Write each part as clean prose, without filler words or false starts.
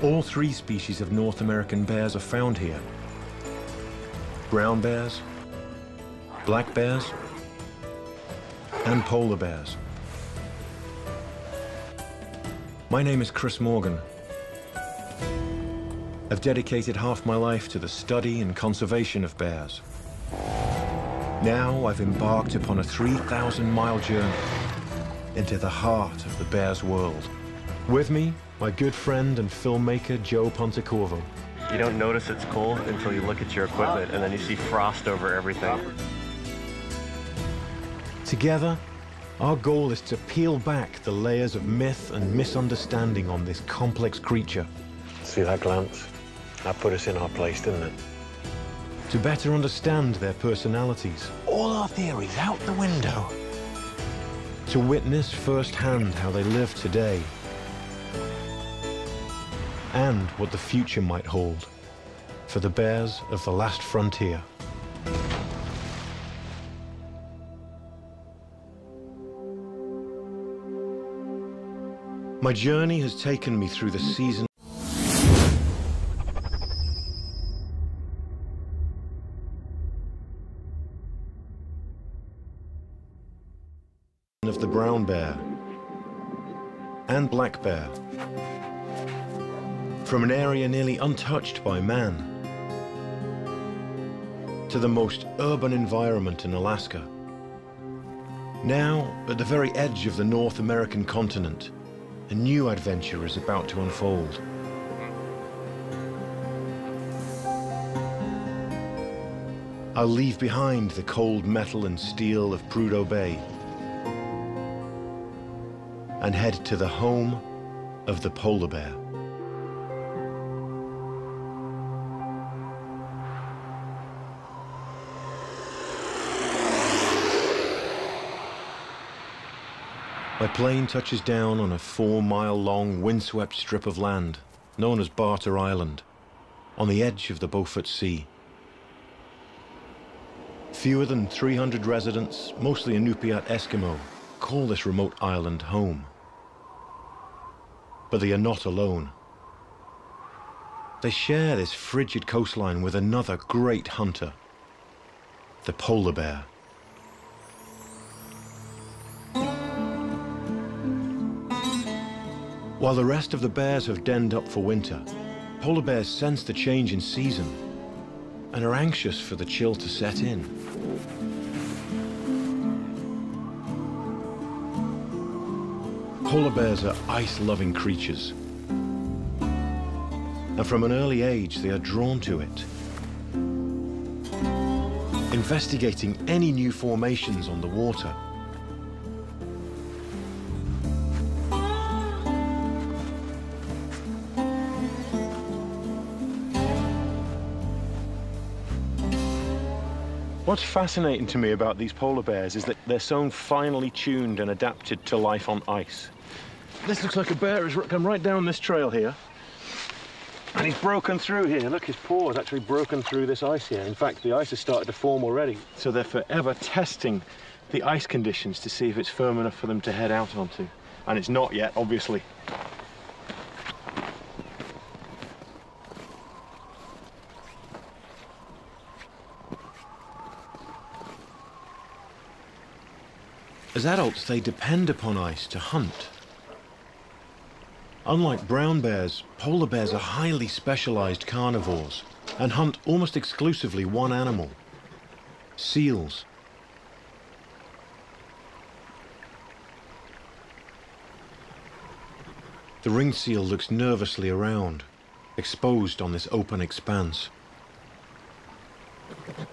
All three species of North American bears are found here. Brown bears, black bears, and polar bears. My name is Chris Morgan. I've dedicated half my life to the study and conservation of bears. Now I've embarked upon a 3,000-mile journey into the heart of the bear's world. With me, my good friend and filmmaker, Joe Pontecorvo. You don't notice it's cold until you look at your equipment and then you see frost over everything. Together, our goal is to peel back the layers of myth and misunderstanding on this complex creature. See that glance? That put us in our place, didn't it? To better understand their personalities. All our theories out the window. To witness firsthand how they live today. And what the future might hold for the bears of the last frontier. My journey has taken me through the season of the brown bear and black bear. From an area nearly untouched by man to the most urban environment in Alaska. Now, at the very edge of the North American continent, a new adventure is about to unfold. I'll leave behind the cold metal and steel of Prudhoe Bay and head to the home of the polar bear. My plane touches down on a 4-mile-long windswept strip of land known as Barter Island, on the edge of the Beaufort Sea. Fewer than 300 residents, mostly Inupiat Eskimo, call this remote island home. But they are not alone. They share this frigid coastline with another great hunter, the polar bear. While the rest of the bears have denned up for winter, polar bears sense the change in season and are anxious for the chill to set in. Polar bears are ice-loving creatures, and from an early age they are drawn to it, investigating any new formations on the water. What's fascinating to me about these polar bears is that they're so finely tuned and adapted to life on ice. This looks like a bear has come right down this trail here, and he's broken through here. Look, his paw has actually broken through this ice here. In fact, the ice has started to form already. So they're forever testing the ice conditions to see if it's firm enough for them to head out onto. And it's not yet, obviously. As adults, they depend upon ice to hunt. Unlike brown bears, polar bears are highly specialized carnivores and hunt almost exclusively one animal: seals. The ringed seal looks nervously around, exposed on this open expanse.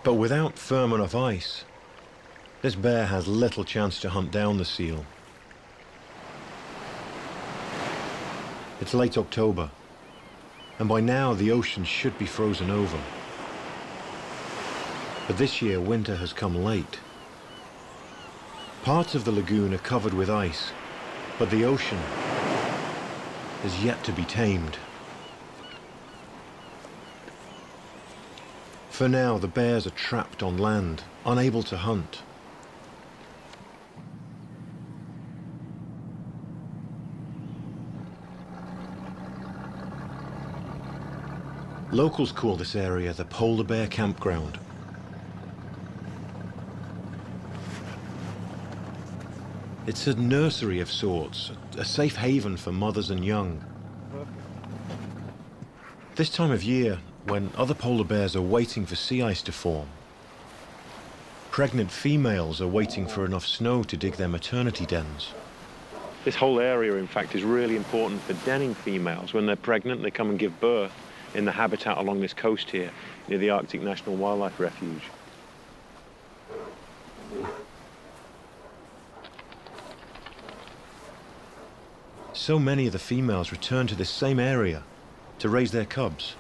But without firm enough ice, this bear has little chance to hunt down the seal. It's late October, and by now the ocean should be frozen over. But this year winter has come late. Parts of the lagoon are covered with ice, but the ocean is yet to be tamed. For now, the bears are trapped on land, unable to hunt. Locals call this area the Polar Bear Campground. It's a nursery of sorts, a safe haven for mothers and young. This time of year, when other polar bears are waiting for sea ice to form, pregnant females are waiting for enough snow to dig their maternity dens. This whole area, in fact, is really important for denning females. When they're pregnant, they come and give birth in the habitat along this coast here, near the Arctic National Wildlife Refuge. So many of the females return to this same area to raise their cubs.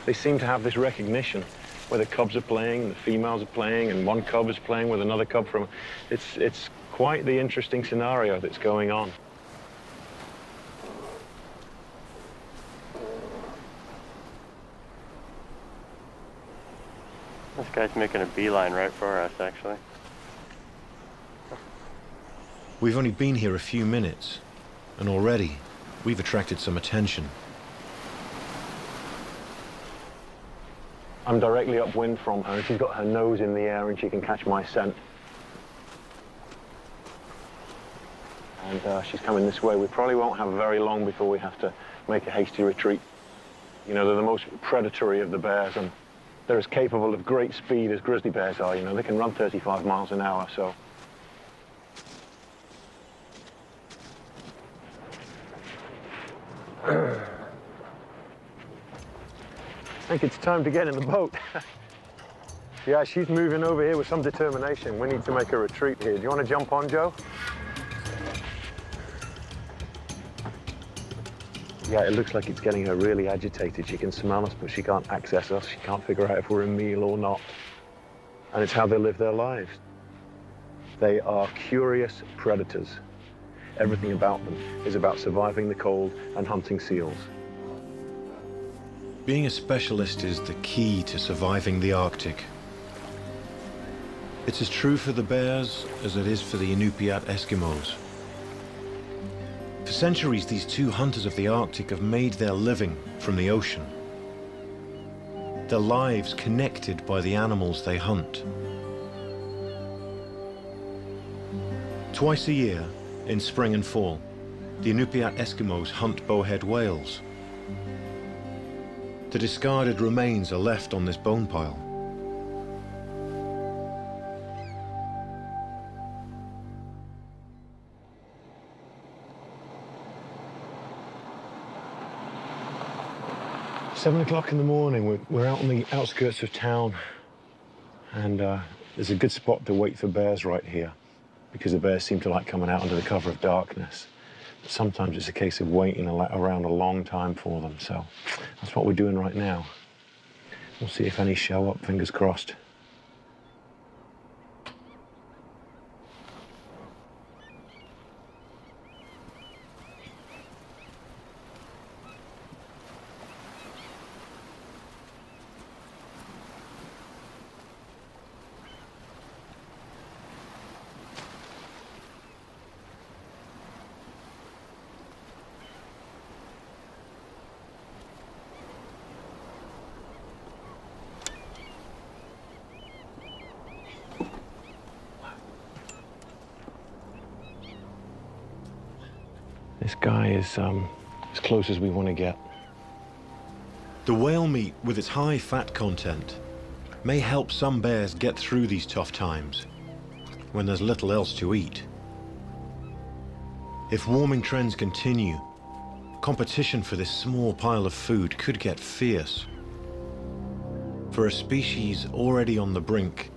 They seem to have this recognition where the cubs are playing and the females are playing and one cub is playing with another cub from... It's quite the interesting scenario that's going on. This guy's making a beeline right for us, actually. We've only been here a few minutes, and already we've attracted some attention. I'm directly upwind from her, and she's got her nose in the air and she can catch my scent. And she's coming this way. We probably won't have very long before we have to make a hasty retreat. You know, they're the most predatory of the bears, and they're as capable of great speed as grizzly bears are. You know, they can run 35 miles an hour, so... I think it's time to get in the boat. Yeah, she's moving over here with some determination. We need to make a retreat here. Do you want to jump on, Joe? Yeah, it looks like it's getting her really agitated. She can smell us, but she can't access us. She can't figure out if we're a meal or not. And it's how they live their lives. They are curious predators. Everything about them is about surviving the cold and hunting seals. Being a specialist is the key to surviving the Arctic. It's as true for the bears as it is for the Inupiat Eskimos. For centuries, these two hunters of the Arctic have made their living from the ocean. Their lives connected by the animals they hunt. Twice a year, in spring and fall, the Inupiat Eskimos hunt bowhead whales. The discarded remains are left on this bone pile. Seven o'clock in the morning, we're out on the outskirts of town, and there's a good spot to wait for bears right here, because the bears seem to like coming out under the cover of darkness. But sometimes it's a case of waiting around a long time for them, so that's what we're doing right now. We'll see if any show up, fingers crossed. This guy is as close as we want to get. The whale meat, with its high fat content, may help some bears get through these tough times when there's little else to eat. If warming trends continue, competition for this small pile of food could get fierce. For a species already on the brink,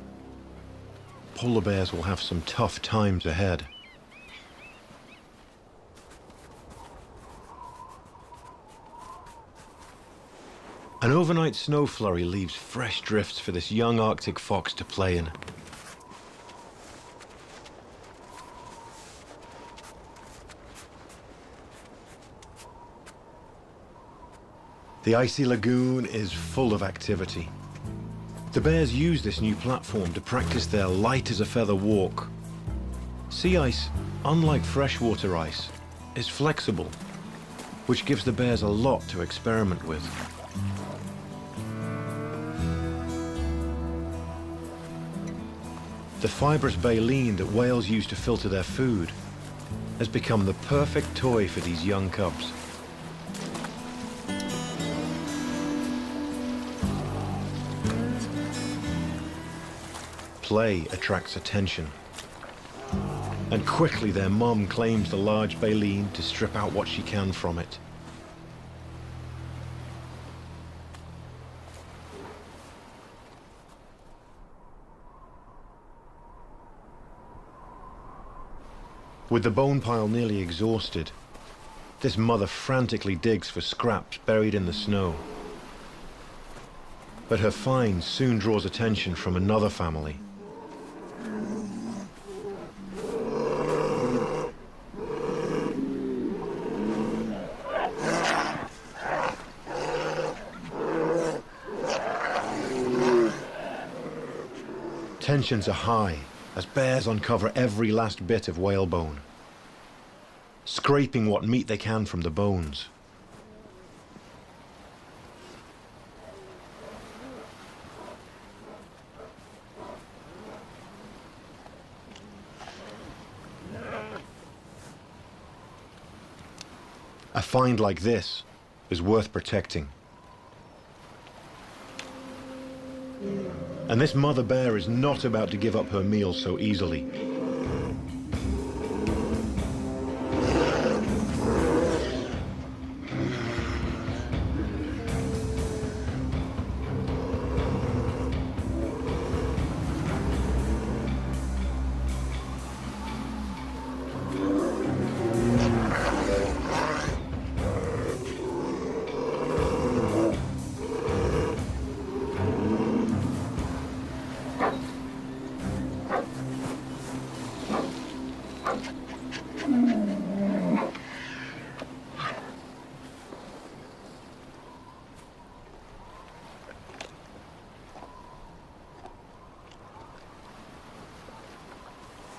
polar bears will have some tough times ahead. An overnight snow flurry leaves fresh drifts for this young Arctic fox to play in. The icy lagoon is full of activity. The bears use this new platform to practice their light as a feather walk. Sea ice, unlike freshwater ice, is flexible, which gives the bears a lot to experiment with. The fibrous baleen that whales use to filter their food has become the perfect toy for these young cubs. Play attracts attention, and quickly their mum claims the large baleen to strip out what she can from it. With the bone pile nearly exhausted, this mother frantically digs for scraps buried in the snow. But her find soon draws attention from another family. Tensions are high as bears uncover every last bit of whalebone, scraping what meat they can from the bones. A find like this is worth protecting. And this mother bear is not about to give up her meal so easily.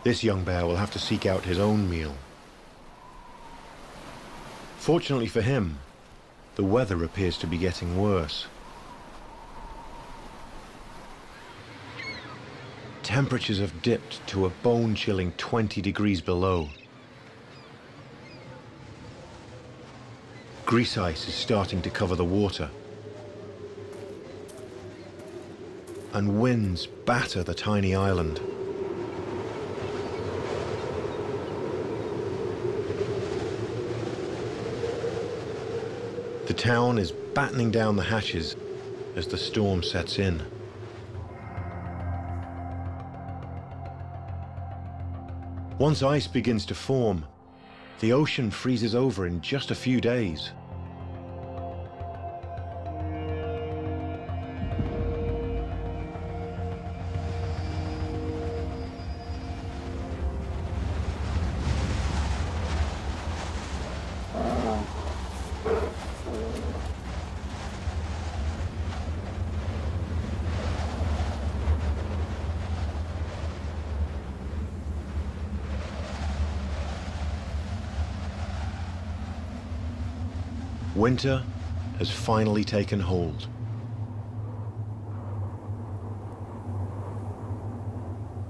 This young bear will have to seek out his own meal. Fortunately for him, the weather appears to be getting worse. Temperatures have dipped to a bone-chilling 20 degrees below. Grease ice is starting to cover the water, and winds batter the tiny island. The town is battening down the hatches as the storm sets in. Once ice begins to form, the ocean freezes over in just a few days. Winter has finally taken hold.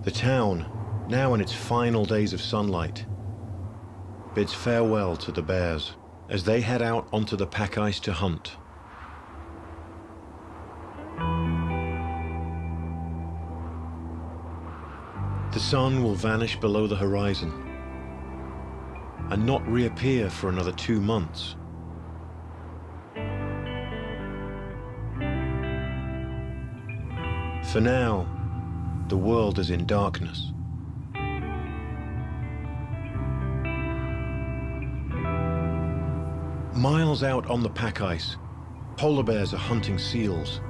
The town, now in its final days of sunlight, bids farewell to the bears as they head out onto the pack ice to hunt. The sun will vanish below the horizon and not reappear for another 2 months. For now, the world is in darkness. Miles out on the pack ice, polar bears are hunting seals,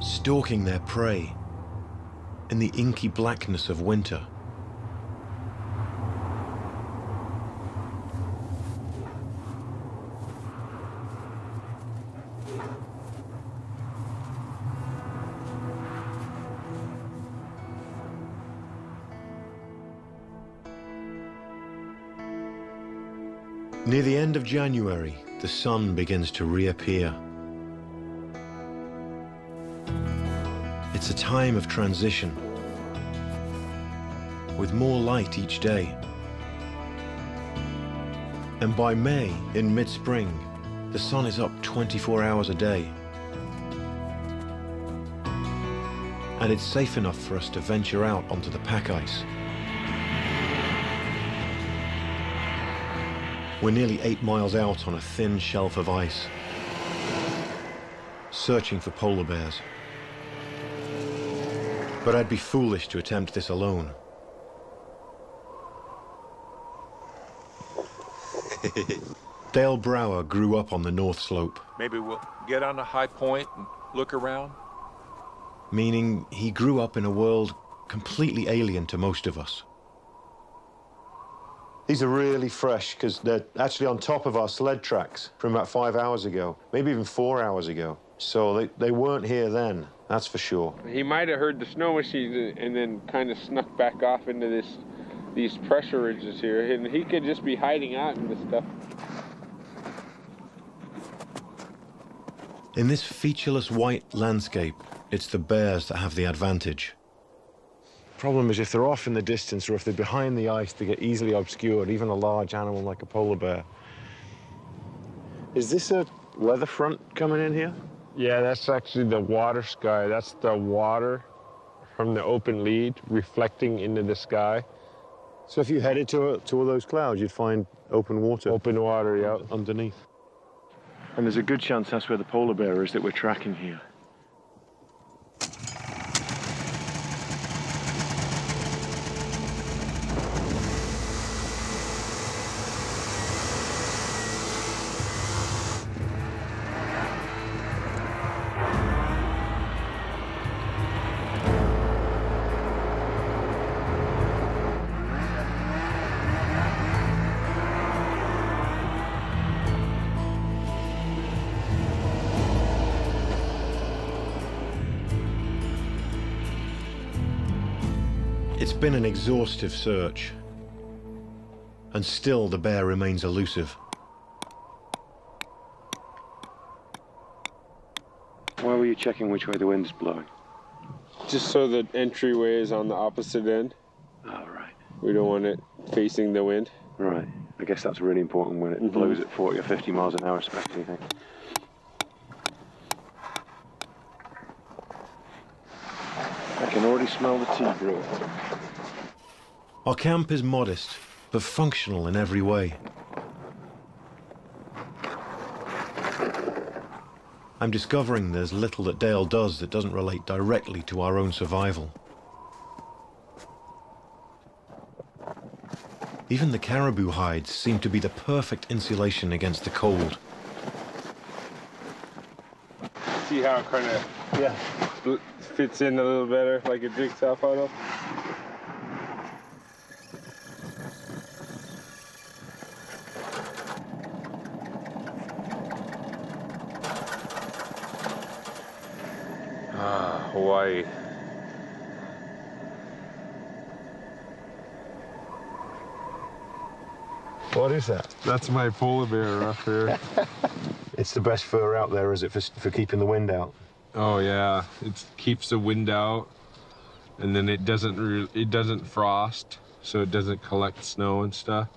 stalking their prey in the inky blackness of winter. Near the end of January, the sun begins to reappear. It's a time of transition, with more light each day. And by May, in mid-spring, the sun is up 24 hours a day. And it's safe enough for us to venture out onto the pack ice. We're nearly 8 miles out on a thin shelf of ice, searching for polar bears. But I'd be foolish to attempt this alone. Dale Brower grew up on the North Slope. Maybe we'll get on a high point and look around. Meaning he grew up in a world completely alien to most of us. These are really fresh because they're actually on top of our sled tracks from about 5 hours ago, maybe even 4 hours ago. So they weren't here then, that's for sure. He might have heard the snow machines and then kind of snuck back off into these pressure ridges here, and he could just be hiding out in this stuff. In this featureless white landscape, it's the bears that have the advantage. Problem is, if they're off in the distance or if they're behind the ice, they get easily obscured, even a large animal like a polar bear. Is this a weather front coming in here? Yeah, that's actually the water sky. That's the water from the open lead reflecting into the sky. So if you headed to all those clouds, you'd find open water? Open water, yeah. Underneath. And there's a good chance that's where the polar bear is that we're tracking here. It's been an exhaustive search, and still the bear remains elusive. Why were you checking which way the wind's blowing? Just so the entryway is on the opposite end. Oh, right. We don't want it facing the wind. Right. I guess that's really important when it blows at 40 or 50 miles an hour, especially, I think. I can already smell the tea brewing. Our camp is modest, but functional in every way. I'm discovering there's little that Dale does that doesn't relate directly to our own survival. Even the caribou hides seem to be the perfect insulation against the cold. See how it kind of fits in a little better, like a jigsaw puzzle? Hawaii. What is that? That's my polar bear up here. It's the best fur out there, is it, for keeping the wind out? Oh yeah, it keeps the wind out, and then it doesn't frost, so it doesn't collect snow and stuff.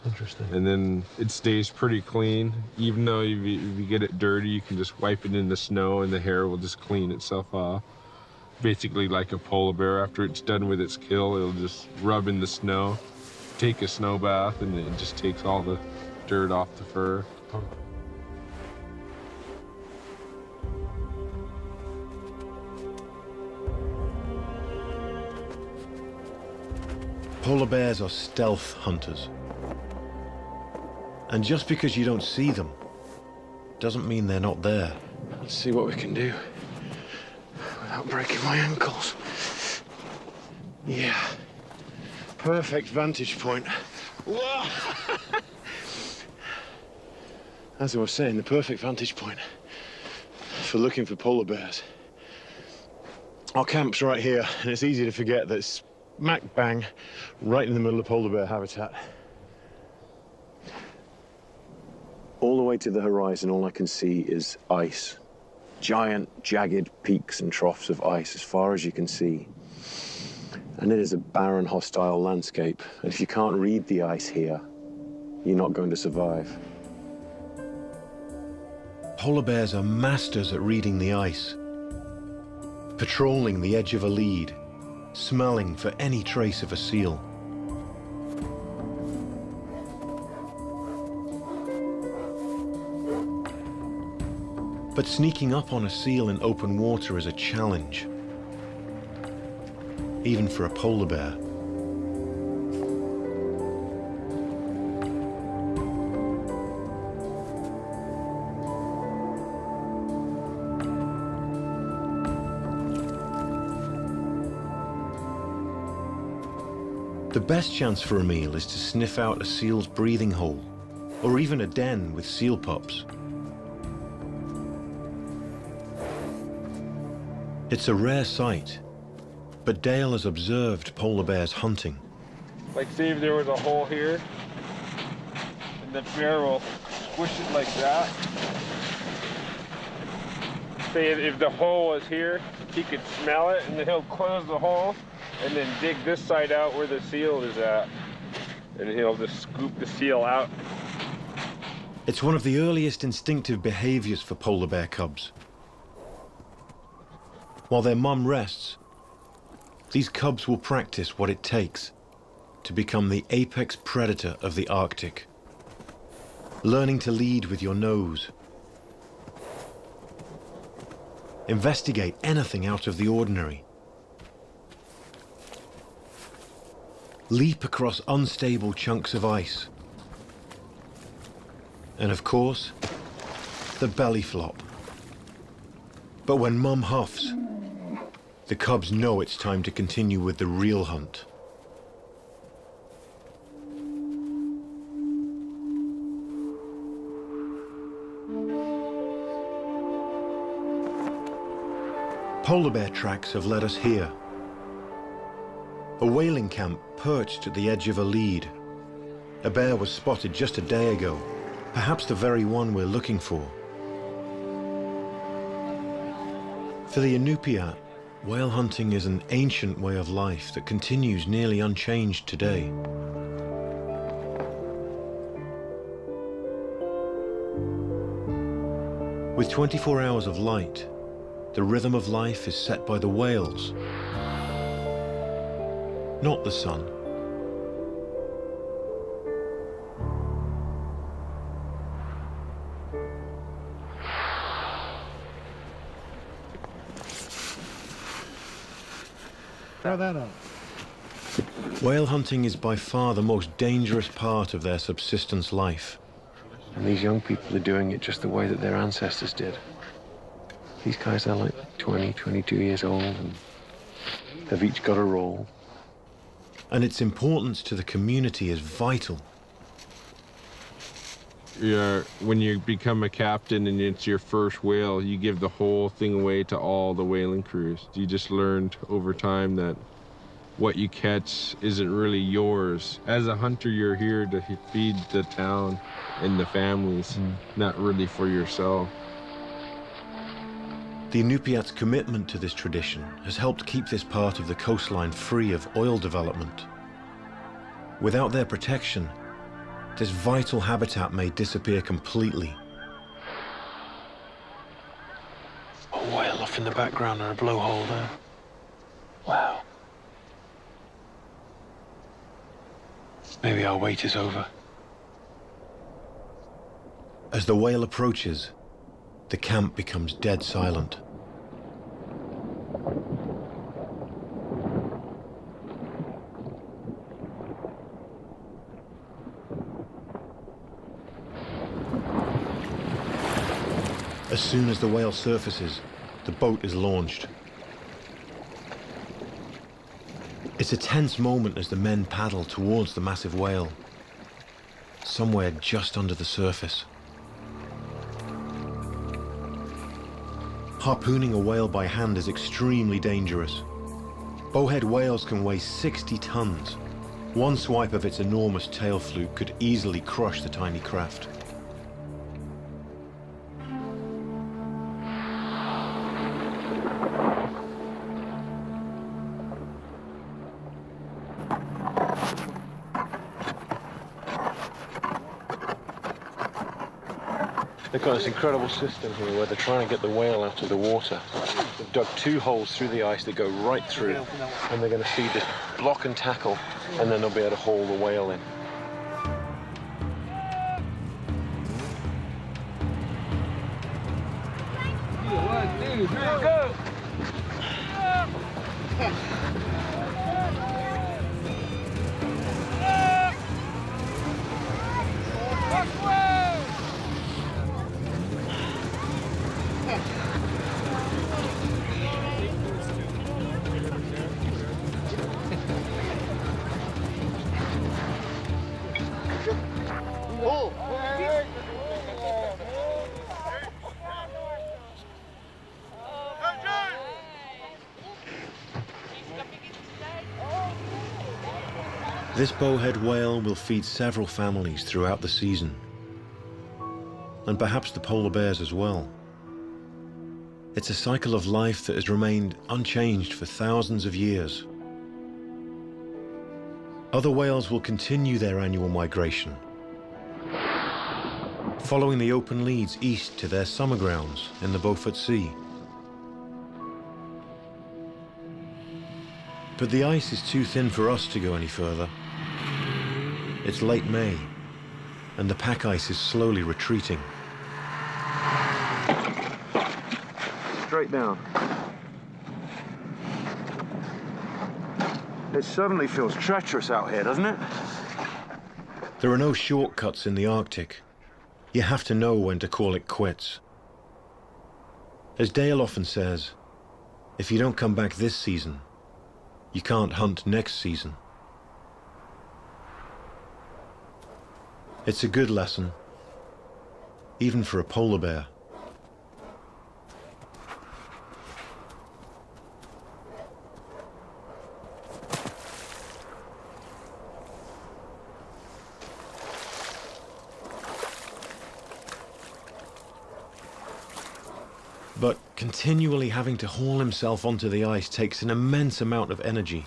Interesting. And then it stays pretty clean. Even though if you get it dirty, you can just wipe it in the snow, and the hair will just clean itself off. Basically like a polar bear, after it's done with its kill, it'll just rub in the snow, take a snow bath, and it just takes all the dirt off the fur. Polar bears are stealth hunters. And just because you don't see them doesn't mean they're not there. Let's see what we can do without breaking my ankles. Yeah. Perfect vantage point. Whoa! As I was saying, the perfect vantage point for looking for polar bears. Our camp's right here, and it's easy to forget that it's smack bang right in the middle of polar bear habitat. All the way to the horizon, all I can see is ice. Giant, jagged peaks and troughs of ice as far as you can see. And it is a barren, hostile landscape. And if you can't read the ice here, you're not going to survive. Polar bears are masters at reading the ice, patrolling the edge of a lead, smelling for any trace of a seal. But sneaking up on a seal in open water is a challenge, even for a polar bear. The best chance for a meal is to sniff out a seal's breathing hole, or even a den with seal pups. It's a rare sight, but Dale has observed polar bears hunting. Like, see if there was a hole here, and the bear will squish it like that. Say if the hole was here, he could smell it, and then he'll close the hole, and then dig this side out where the seal is at. And he'll just scoop the seal out. It's one of the earliest instinctive behaviors for polar bear cubs. While their mum rests, these cubs will practice what it takes to become the apex predator of the Arctic. Learning to lead with your nose. Investigate anything out of the ordinary. Leap across unstable chunks of ice. And of course, the belly flop. But when mum huffs, the cubs know it's time to continue with the real hunt. Polar bear tracks have led us here. A whaling camp perched at the edge of a lead. A bear was spotted just a day ago, perhaps the very one we're looking for. For the Inupiat, whale hunting is an ancient way of life that continues nearly unchanged today. With 24 hours of light, the rhythm of life is set by the whales, not the sun. Throw that up. Whale hunting is by far the most dangerous part of their subsistence life. And these young people are doing it just the way that their ancestors did. These guys are like 20, 22 years old, and they've each got a role. And its importance to the community is vital. Yeah, when you become a captain and it's your first whale, you give the whole thing away to all the whaling crews. You just learned over time that what you catch isn't really yours. As a hunter, you're here to feed the town and the families, not really for yourself. The Inupiat's commitment to this tradition has helped keep this part of the coastline free of oil development. Without their protection, this vital habitat may disappear completely. A whale off in the background and a blowhole there. Wow. Maybe our wait is over. As the whale approaches, the camp becomes dead silent. As soon as the whale surfaces, the boat is launched. It's a tense moment as the men paddle towards the massive whale, somewhere just under the surface. Harpooning a whale by hand is extremely dangerous. Bowhead whales can weigh 60 tons. One swipe of its enormous tail fluke could easily crush the tiny craft. They've got this incredible system here where they're trying to get the whale out of the water. They've dug 2 holes through the ice that go right through, and they're going to feed this block and tackle, and then they'll be able to haul the whale in. One, 2, 3, go! This bowhead whale will feed several families throughout the season, and perhaps the polar bears as well. It's a cycle of life that has remained unchanged for thousands of years. Other whales will continue their annual migration, following the open leads east to their summer grounds in the Beaufort Sea. But the ice is too thin for us to go any further. It's late May, and the pack ice is slowly retreating. Straight down. It suddenly feels treacherous out here, doesn't it? There are no shortcuts in the Arctic. You have to know when to call it quits. As Dale often says, if you don't come back this season, you can't hunt next season. It's a good lesson, even for a polar bear. But continually having to haul himself onto the ice takes an immense amount of energy.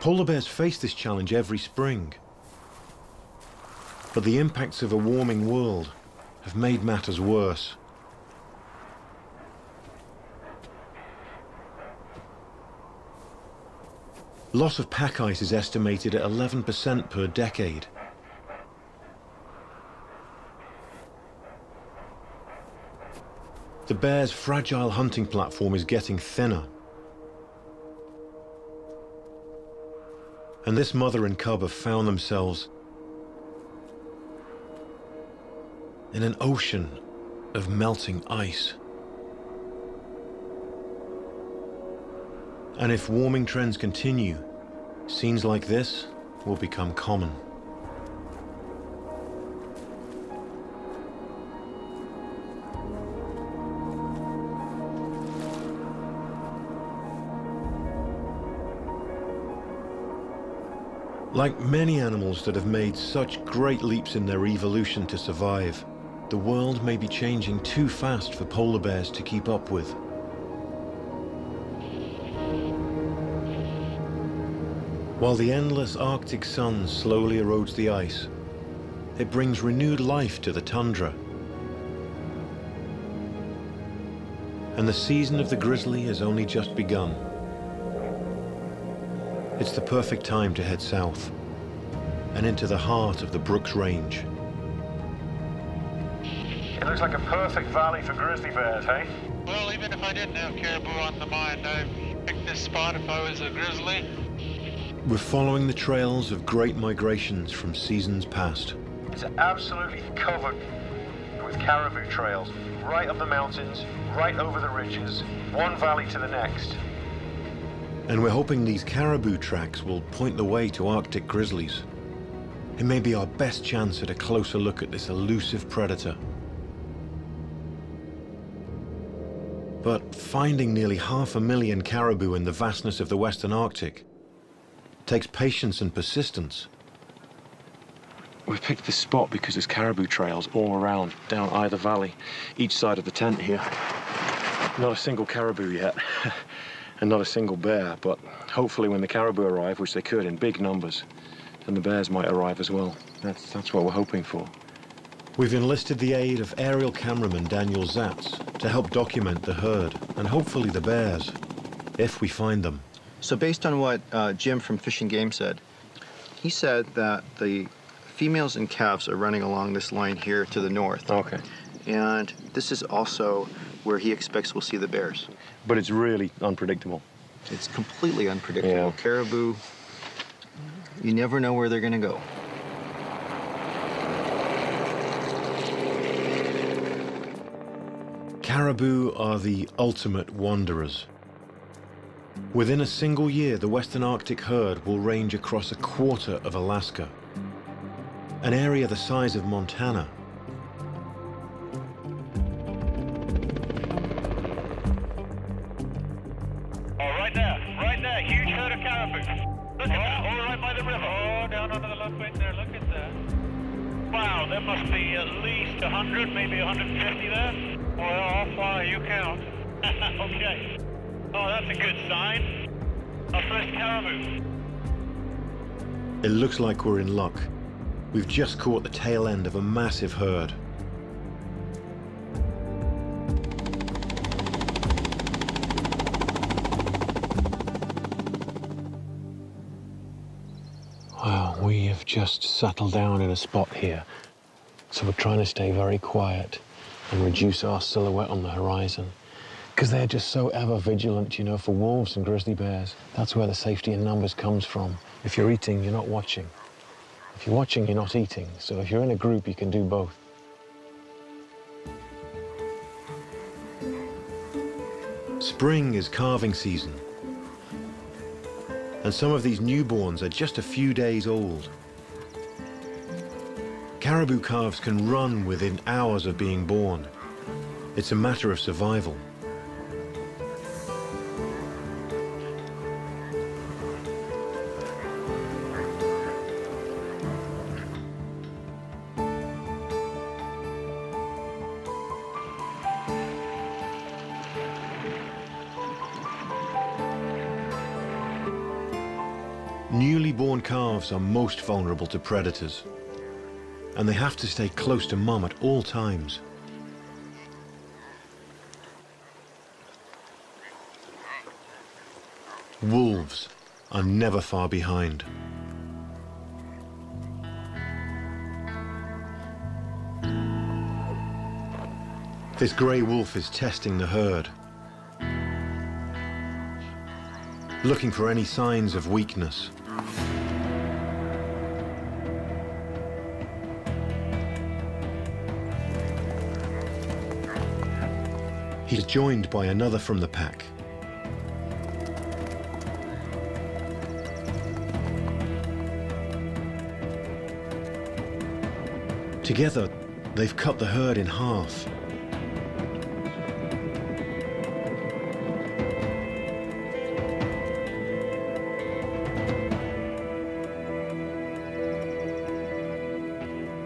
Polar bears face this challenge every spring. But the impacts of a warming world have made matters worse. Loss of pack ice is estimated at 11% per decade. The bear's fragile hunting platform is getting thinner. And this mother and cub have found themselves in an ocean of melting ice. And if warming trends continue, scenes like this will become common. Like many animals that have made such great leaps in their evolution to survive, the world may be changing too fast for polar bears to keep up with. While the endless Arctic sun slowly erodes the ice, it brings renewed life to the tundra. And the season of the grizzly has only just begun. It's the perfect time to head south and into the heart of the Brooks Range. It looks like a perfect valley for grizzly bears, hey? Well, even if I didn't have caribou on the mind, I'd pick this spot if I was a grizzly. We're following the trails of great migrations from seasons past. It's absolutely covered with caribou trails, right up the mountains, right over the ridges, one valley to the next. And we're hoping these caribou tracks will point the way to Arctic grizzlies. It may be our best chance at a closer look at this elusive predator. But finding nearly 500,000 caribou in the vastness of the Western Arctic takes patience and persistence. We've picked this spot because there's caribou trails all around, down either valley, each side of the tent here. Not a single caribou yet. And not a single bear, but hopefully when the caribou arrive, which they could in big numbers, And the bears might arrive as well. That's what we're hoping for. We've enlisted the aid of aerial cameraman Daniel Zatz to help document the herd, and hopefully the bears, if we find them. So based on what Jim from Fish and Game said, he said that the females and calves are running along this line here to the north. Okay. And this is also where he expects we'll see the bears. But it's really unpredictable. It's completely unpredictable. Yeah. Caribou, you never know where they're going to go. Caribou are the ultimate wanderers. Within a single year, the Western Arctic herd will range across a quarter of Alaska, an area the size of Montana. Right there, huge herd of caribou. Look at that, all right by the river. Oh, down under the low point there, look at that. Wow, there must be at least 100, maybe 150 there. Well, how far you count? Okay. Oh, that's a good sign. Our first caribou. It looks like we're in luck. We've just caught the tail end of a massive herd. Well, we have just settled down in a spot here, so we're trying to stay very quiet and reduce our silhouette on the horizon, because they're just so ever vigilant, you know, for wolves and grizzly bears. That's where the safety in numbers comes from. If you're eating, you're not watching. If you're watching, you're not eating. So if you're in a group, you can do both. Spring is calving season, and some of these newborns are just a few days old. Caribou calves can run within hours of being born. It's a matter of survival. Newly born calves are most vulnerable to predators, and they have to stay close to mum at all times. Wolves are never far behind. This grey wolf is testing the herd, looking for any signs of weakness. He's joined by another from the pack. Together, they've cut the herd in half.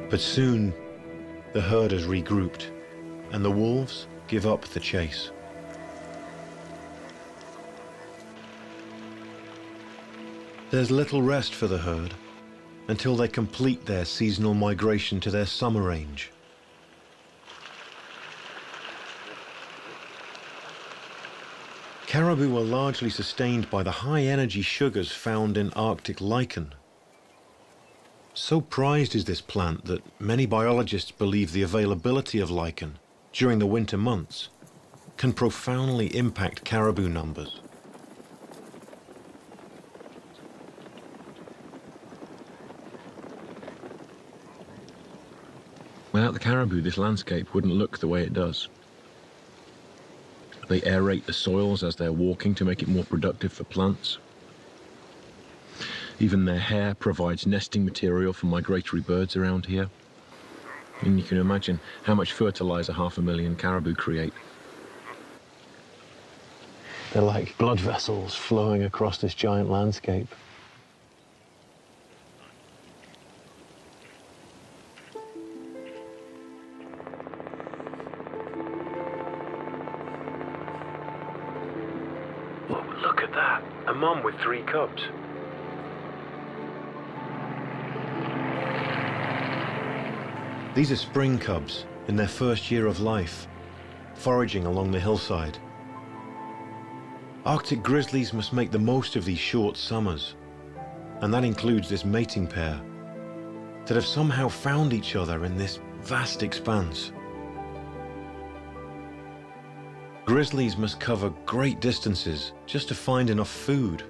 But soon, the herd has regrouped, and the wolves give up the chase. There's little rest for the herd until they complete their seasonal migration to their summer range. Caribou are largely sustained by the high-energy sugars found in Arctic lichen. So prized is this plant that many biologists believe the availability of lichen during the winter months can profoundly impact caribou numbers. Without the caribou, this landscape wouldn't look the way it does. They aerate the soils as they're walking to make it more productive for plants. Even their hair provides nesting material for migratory birds around here. And you can imagine how much fertilizer 500,000 caribou create. They're like blood vessels flowing across this giant landscape. Oh, look at that! A mom with 3 cubs. These are spring cubs in their first year of life, foraging along the hillside. Arctic grizzlies must make the most of these short summers, and that includes this mating pair that have somehow found each other in this vast expanse. Grizzlies must cover great distances just to find enough food.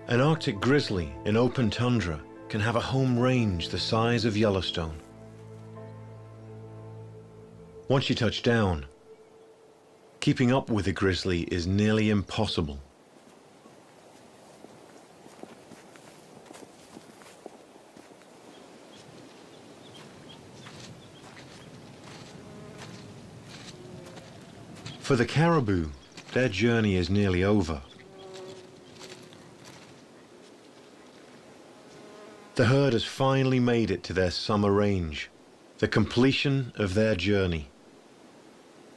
An Arctic grizzly in open tundra can have a home range the size of Yellowstone. Once you touch down, keeping up with a grizzly is nearly impossible. For the caribou, their journey is nearly over. The herd has finally made it to their summer range, the completion of their journey.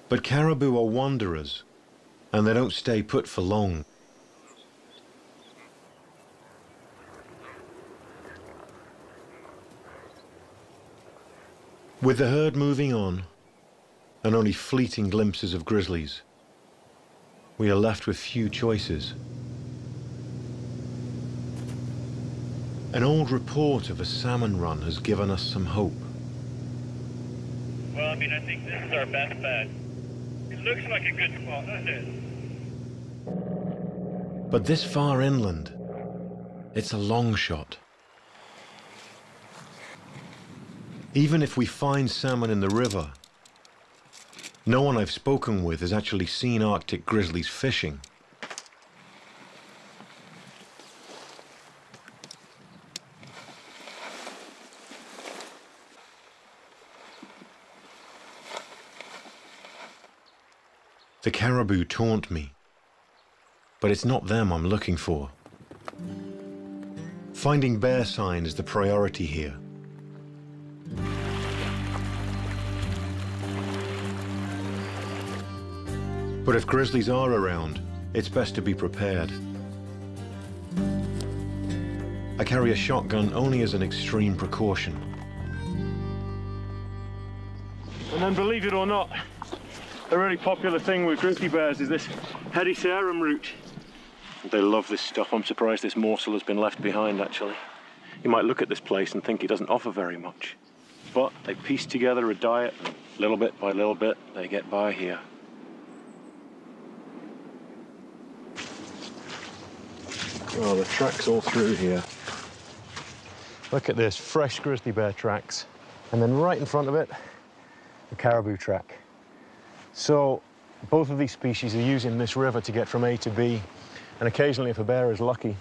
But caribou are wanderers, and they don't stay put for long. With the herd moving on, and only fleeting glimpses of grizzlies, we are left with few choices. An old report of a salmon run has given us some hope. Well, I mean, I think this is our best bet. It looks like a good spot, doesn't it? But this far inland, it's a long shot. Even if we find salmon in the river, no one I've spoken with has actually seen Arctic grizzlies fishing. The caribou taunt me, but it's not them I'm looking for. Finding bear sign is the priority here. But if grizzlies are around, it's best to be prepared. I carry a shotgun only as an extreme precaution. And then, believe it or not, a really popular thing with grizzly bears is this hedysarum root. They love this stuff. I'm surprised this morsel has been left behind, actually. You might look at this place and think it doesn't offer very much. But they piece together a diet, and little bit by little bit, they get by here. Oh, the tracks all through here. Look at this, fresh grizzly bear tracks. And then right in front of it, the caribou track. So both of these species are using this river to get from A to B, and occasionally, if a bear is lucky,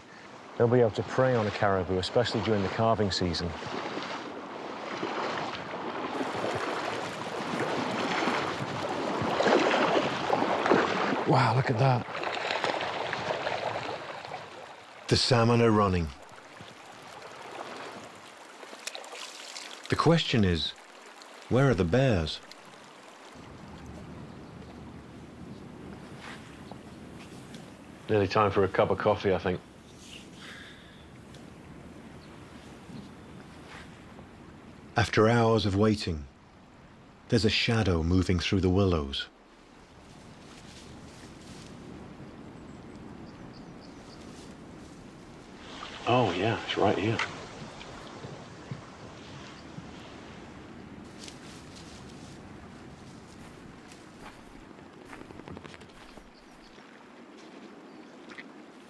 they'll be able to prey on a caribou, especially during the calving season. Wow, look at that. The salmon are running. The question is, where are the bears? Nearly time for a cup of coffee, I think. After hours of waiting, there's a shadow moving through the willows. Oh yeah, it's right here.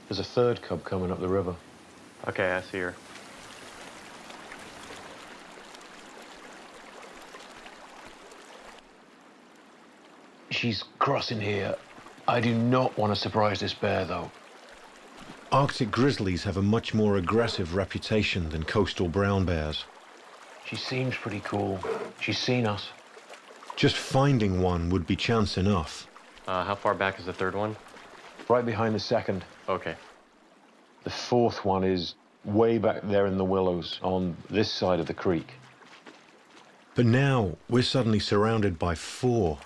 There's a third cub coming up the river. Okay, I see her. She's crossing here. I do not want to surprise this bear, though. Arctic grizzlies have a much more aggressive reputation than coastal brown bears. She seems pretty cool. She's seen us. Just finding one would be chance enough. How far back is the third one? Right behind the second. Okay. The fourth one is way back there in the willows on this side of the creek. But now we're suddenly surrounded by four.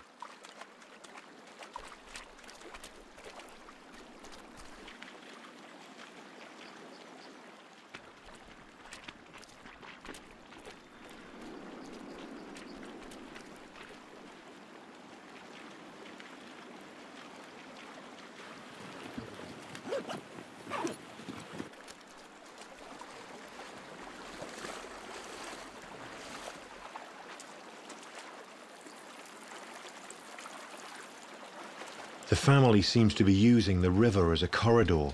The family seems to be using the river as a corridor.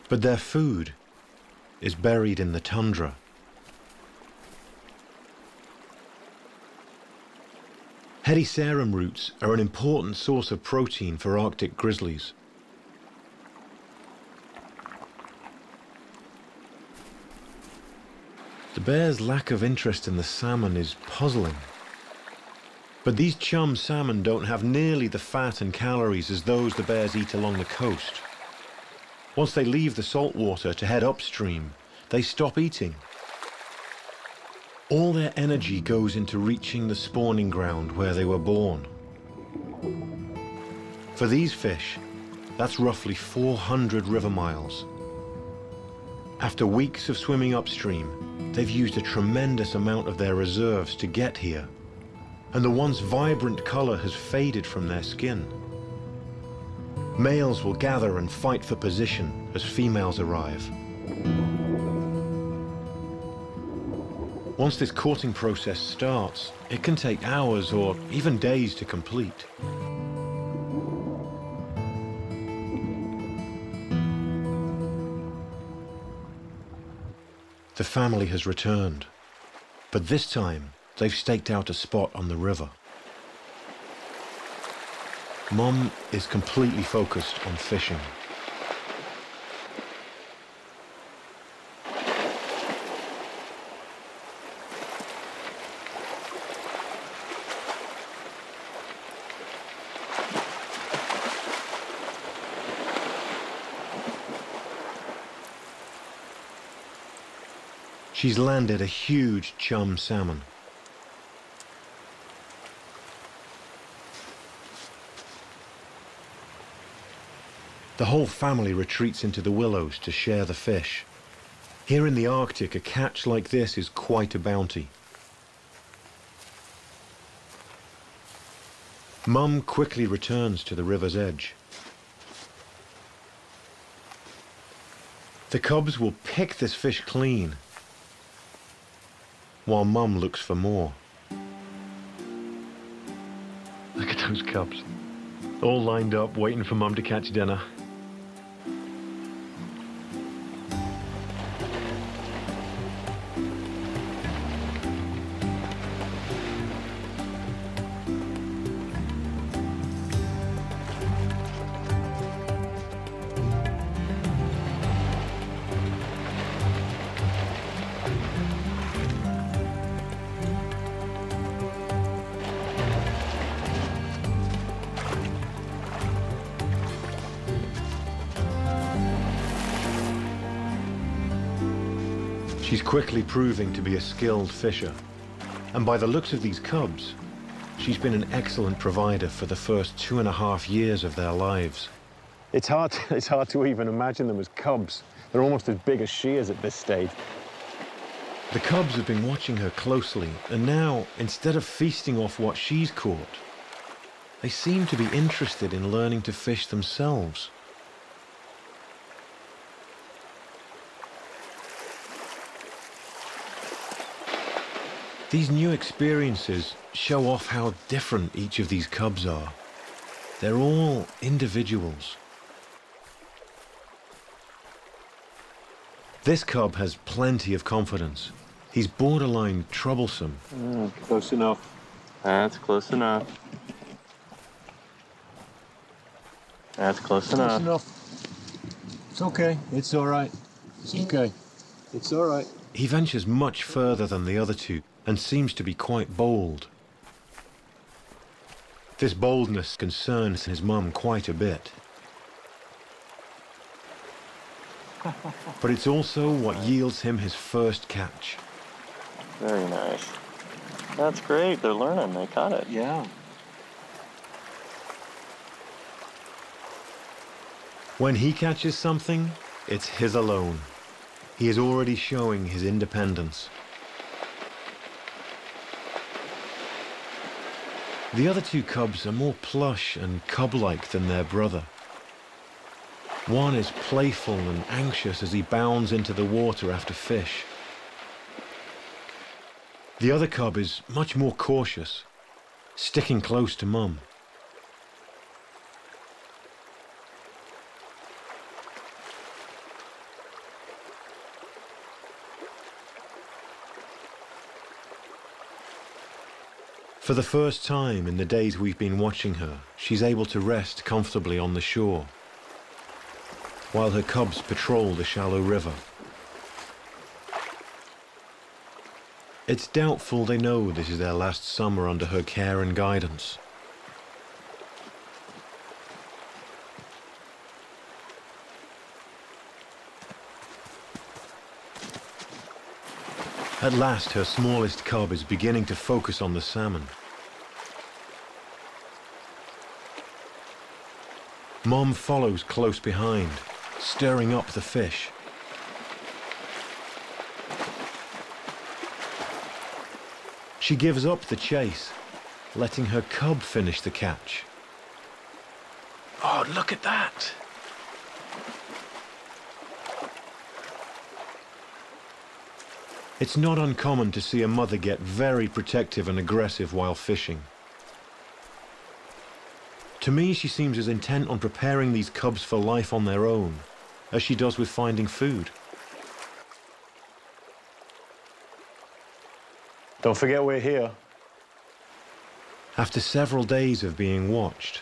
But their food is buried in the tundra. Hedysarum roots are an important source of protein for Arctic grizzlies. The bear's lack of interest in the salmon is puzzling. But these chum salmon don't have nearly the fat and calories as those the bears eat along the coast. Once they leave the saltwater to head upstream, they stop eating. All their energy goes into reaching the spawning ground where they were born. For these fish, that's roughly 400 river miles. After weeks of swimming upstream, they've used a tremendous amount of their reserves to get here, and the once vibrant color has faded from their skin. Males will gather and fight for position as females arrive. Once this courting process starts, it can take hours or even days to complete. The family has returned, but this time they've staked out a spot on the river. Mom is completely focused on fishing. She's landed a huge chum salmon. The whole family retreats into the willows to share the fish. Here in the Arctic, a catch like this is quite a bounty. Mum quickly returns to the river's edge. The cubs will pick this fish clean, while Mum looks for more. Look at those cubs, all lined up, waiting for Mum to catch dinner. She's quickly proving to be a skilled fisher, and by the looks of these cubs, she's been an excellent provider for the first 2.5 years of their lives. It's hard to even imagine them as cubs. They're almost as big as she is at this stage. The cubs have been watching her closely, and now, instead of feasting off what she's caught, they seem to be interested in learning to fish themselves. These new experiences show off how different each of these cubs are. They're all individuals. This cub has plenty of confidence. He's borderline troublesome. Close enough. That's close enough. That's close enough. Close enough. It's okay. It's all right. It's okay. It's all right. He ventures much further than the other two and seems to be quite bold. This boldness concerns his mum quite a bit. But it's also what yields him his first catch. Very nice. That's great. They're learning. They caught it. Yeah. When he catches something, it's his alone. He is already showing his independence. The other two cubs are more plush and cub-like than their brother. One is playful and anxious as he bounds into the water after fish. The other cub is much more cautious, sticking close to Mum. For the first time in the days we've been watching her, she's able to rest comfortably on the shore, while her cubs patrol the shallow river. It's doubtful they know this is their last summer under her care and guidance. At last, her smallest cub is beginning to focus on the salmon. Mom follows close behind, stirring up the fish. She gives up the chase, letting her cub finish the catch. Oh, look at that! It's not uncommon to see a mother get very protective and aggressive while fishing. To me, she seems as intent on preparing these cubs for life on their own as she does with finding food. Don't forget we're here. After several days of being watched,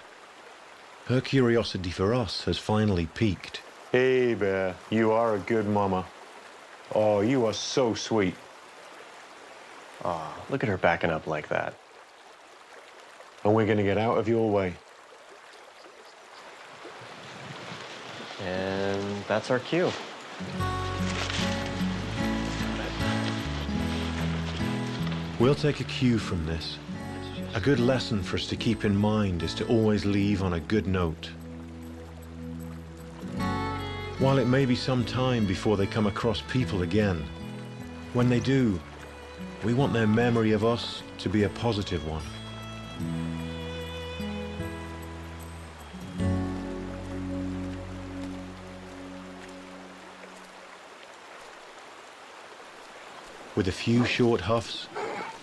her curiosity for us has finally peaked. Hey, Bear, you are a good mama. Oh, you are so sweet. Aw, look at her backing up like that. And we're going to get out of your way. And that's our cue. We'll take a cue from this. A good lesson for us to keep in mind is to always leave on a good note. While it may be some time before they come across people again, when they do, we want their memory of us to be a positive one. With a few short huffs,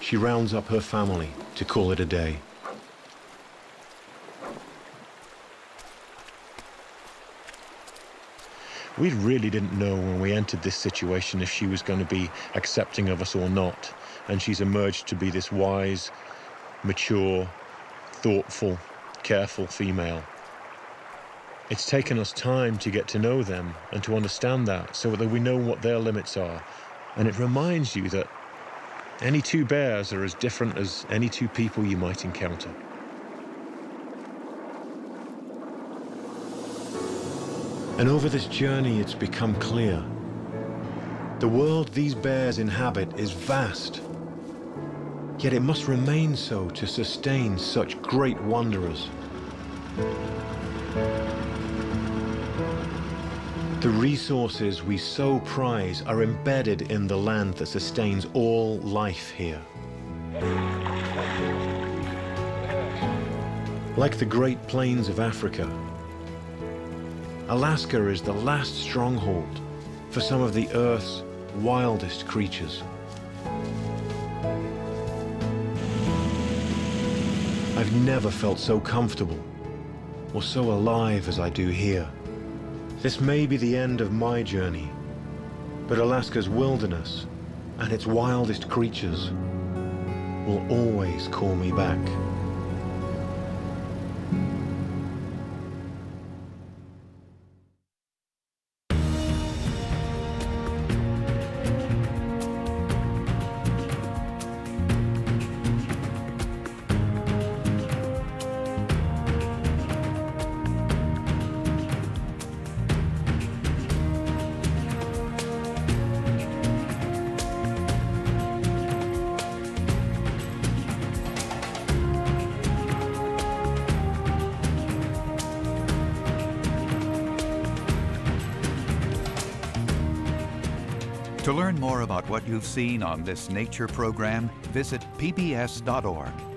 she rounds up her family to call it a day. We really didn't know when we entered this situation if she was going to be accepting of us or not, and she's emerged to be this wise, mature, thoughtful, careful female. It's taken us time to get to know them and to understand that so that we know what their limits are. And it reminds you that any two bears are as different as any two people you might encounter. And over this journey, it's become clear. The world these bears inhabit is vast, yet it must remain so to sustain such great wanderers. The resources we so prize are embedded in the land that sustains all life here. Like the Great Plains of Africa, Alaska is the last stronghold for some of the Earth's wildest creatures. I've never felt so comfortable or so alive as I do here. This may be the end of my journey, but Alaska's wilderness and its wildest creatures will always call me back. To learn more about what you've seen on this nature program, visit pbs.org.